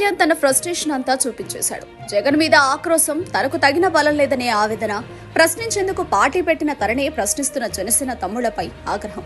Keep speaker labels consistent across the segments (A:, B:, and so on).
A: కళ్యాణ్ తన ఫ్రస్ట్రేషన్ అంతా చూపించేశాడు. జగన్ మీద ఆక్రోశం, తనకు తగిన బలం లేదనే ఆవేదన, ప్రశ్నించేందుకు పార్టీ పెట్టిన తననే ప్రశ్నిస్తున్న జనసేన తమ్ముళ్లపై ఆగ్రహం.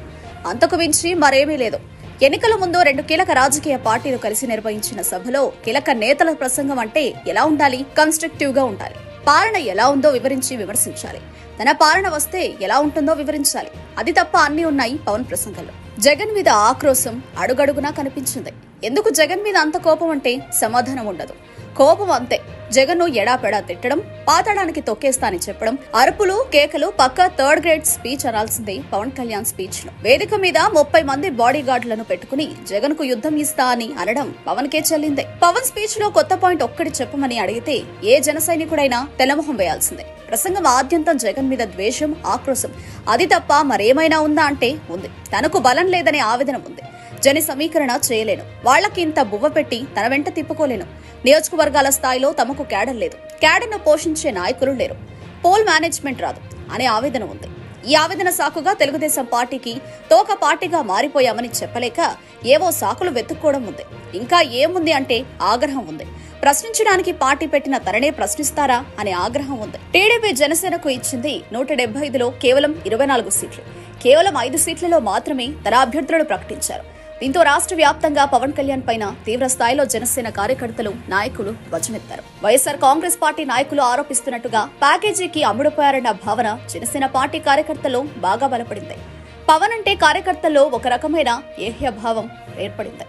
A: అంతకు మించి మరేమీ లేదు. ఎన్నికల ముందు 2 కీలక రాజకీయ పార్టీలు కలిసి నిర్వహించిన సభలో కీలక నేతల ప్రసంగం అంటే ఎలా ఉండాలి? కన్స్ట్రక్టివ్ గా ఉండాలి. పాలన ఎలా ఉందో వివరించి విమర్శించాలి. తన పాలన వస్తే ఎలా ఉంటుందో వివరించాలి. అది తప్ప అన్ని ఉన్నాయి పవన్ ప్రసంగంలో. జగన్ మీద ఆక్రోశం అడుగడుగునా కనిపించింది. ఎందుకు జగన్ మీద అంత కోపం అంటే సమాధానం ఉండదు. కోపం అంతే. జగన్ను ఎడాపెడా తిట్టడం, పాతాడానికి తొక్కేస్తానని చెప్పడం, అరుపులు కేకలు పక్క 3rd గ్రేడ్ స్పీచ్ అనాల్సిందే పవన్ కళ్యాణ్ స్పీచ్ లో. వేదిక మీద 30 మంది బాడీ గార్డులను పెట్టుకుని జగన్ కు యుద్ధం ఇస్తా అని అనడం పవన్ కే చెల్లిందే. పవన్ స్పీచ్ లో కొత్త పాయింట్ ఒక్కటి చెప్పమని అడిగితే ఏ జన సైనికుడైనా తెల్లమొహం వేయాల్సిందే. ప్రసంగం ఆద్యంతం జగన్ మీద ద్వేషం, ఆక్రోశం. అది తప్ప మరేమైనా ఉందా అంటే ఉంది. తనకు బలం లేదనే ఆవేదన ఉంది. జన సమీకరణ చేయలేను, వాళ్లకి ఇంత బువ్వ పెట్టి తన వెంట తిప్పుకోలేను, నియోజకవర్గాల స్థాయిలో తమకు క్యాడర్ లేదు, క్యాడర్ను పోషించే నాయకులు లేరు, పోల్ మేనేజ్మెంట్ రాదు అనే ఆవేదన ఉంది. ఈ ఆవేదన సాకుగా తెలుగుదేశం పార్టీకి తోక పార్టీగా మారిపోయామని చెప్పలేక ఏవో సాకులు వెతుక్కోవడం ఉంది. ఇంకా ఏముంది అంటే ఆగ్రహం ఉంది. ప్రశ్నించడానికి పార్టీ పెట్టిన తననే ప్రశ్నిస్తారా అనే ఆగ్రహం ఉంది. టీడీపీ జనసేనకు ఇచ్చింది 175లో కేవలం 24 సీట్లు. కేవలం 5 సీట్లలో మాత్రమే తన అభ్యర్థులను ప్రకటించారు. దీంతో రాష్ట్ర వ్యాప్తంగా పవన్ కళ్యాణ్ పైన తీవ్ర స్థాయిలో జనసేన కార్యకర్తలు, నాయకులు ధ్వజమెత్తారు. వైఎస్ఆర్ కాంగ్రెస్ పార్టీ నాయకులు ఆరోపిస్తున్నట్టుగా ప్యాకేజీకి అమ్ముడుపోయారన్న భావన జనసేన పార్టీ కార్యకర్తల్లో బాగా బలపడింది. పవన్ అంటే కార్యకర్తల్లో ఒక రకమైన ఏహ్యభావం ఏర్పడింది.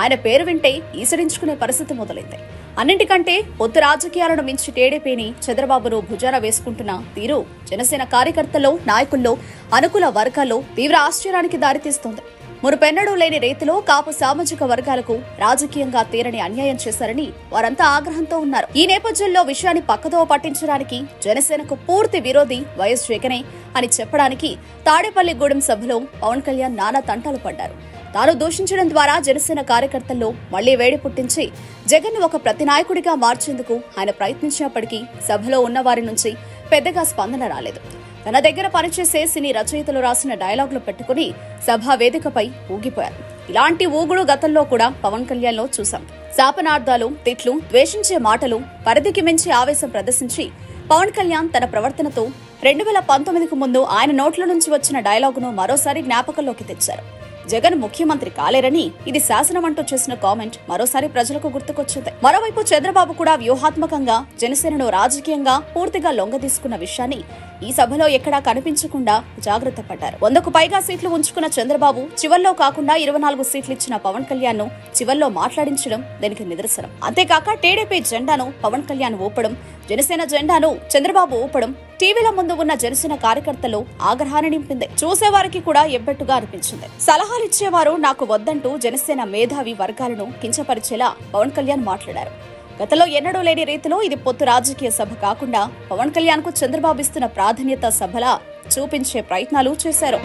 A: ఆయన పేరు వింటే ఈసడించుకునే పరిస్థితి మొదలైంది. అన్నింటికంటే పొత్తు రాజకీయాలను మించి టీడీపీని చంద్రబాబును భుజాన వేసుకుంటున్న తీరు జనసేన కార్యకర్తల్లో, నాయకుల్లో, అనుకూల వర్గాల్లో తీవ్ర ఆశ్చర్యానికి దారితీస్తోంది. మునుపెన్నడూ లేని రీతిలో కాపు సామాజిక వర్గాలకు రాజకీయంగా తీరని అన్యాయం చేశారని వారంతా ఆగ్రహంతో ఉన్నారు. ఈ నేపథ్యంలో విషయాన్ని పక్కదో పట్టించడానికి జనసేనకు పూర్తి విరోధి వైఎస్ జగనే అని చెప్పడానికి తాడేపల్లిగూడెం సభలో పవన్ కళ్యాణ్ నానా తంటాలు పడ్డారు. తాను దూషించడం ద్వారా జనసేన కార్యకర్తల్లో మళ్లీ వేడి పుట్టించి జగన్ ను ఒక ప్రతినాయకుడిగా మార్చేందుకు ఆయన ప్రయత్నించినప్పటికీ సభలో ఉన్న వారి నుంచి పెద్దగా స్పందన రాలేదు. తన దగ్గర పనిచేసే సినీ రచయితలు రాసిన డైలాగులు పెట్టుకుని సభా వేదికపై ఊగిపోయారు. ఇలాంటి ఊగుడు గతంలో కూడా పవన్ కళ్యాణ్ లో చూశాం. శాపనార్థాలు, తిట్లు, ద్వేషించే మాటలు, పరిధికి మించి ఆవేశం ప్రదర్శించి పవన్ కళ్యాణ్ తన ప్రవర్తనతో 2019కు ముందు ఆయన నోట్ల నుంచి వచ్చిన డైలాగును మరోసారి జ్ఞాపకంలోకి తెచ్చారు. జగన్ ముఖ్యమంత్రి కాలేరని ఇది శాసనం అంటూ చేసిన కామెంట్ మరోసారి ప్రజలకు గుర్తుకొచ్చింది. మరోవైపు చంద్రబాబు కూడా వ్యూహాత్మకంగా జనసేనను రాజకీయంగా పూర్తిగా లొంగదీసుకున్న విషయాన్ని ఈ సభలో ఎక్కడా కనిపించకుండా జాగ్రత్త పడ్డారు. 100కు పైగా సీట్లు ఉంచుకున్న చంద్రబాబు చివర్లో కాకుండా 24 సీట్లు ఇచ్చిన పవన్ కళ్యాణ్ ను చివర్లో మాట్లాడించడం దానికి నిదర్శనం. అంతేకాక టీడీపీ జెండాను పవన్ కళ్యాణ్ ఊపడం, జనసేన జెండాను చంద్రబాబు ఊపడం టీవీల ముందు ఉన్న జనసేన కార్యకర్తలు ఆగ్రహాన్ని నింపింది. చూసేవారికి కూడా ఎబ్బెట్టుగా అనిపించింది. సలహాలిచ్చేవారు నాకు వద్దంటూ జనసేన మేధావి వర్గాలను కించపరిచేలా పవన్ కళ్యాణ్ మాట్లాడారు. గతంలో ఎన్నడూ లేని రీతిలో ఇది పొత్తు రాజకీయ సభ కాకుండా పవన్ కళ్యాణ్ కు చంద్రబాబు ఇస్తున్న ప్రాధాన్యత సభలా చూపించే ప్రయత్నాలు చేశారు.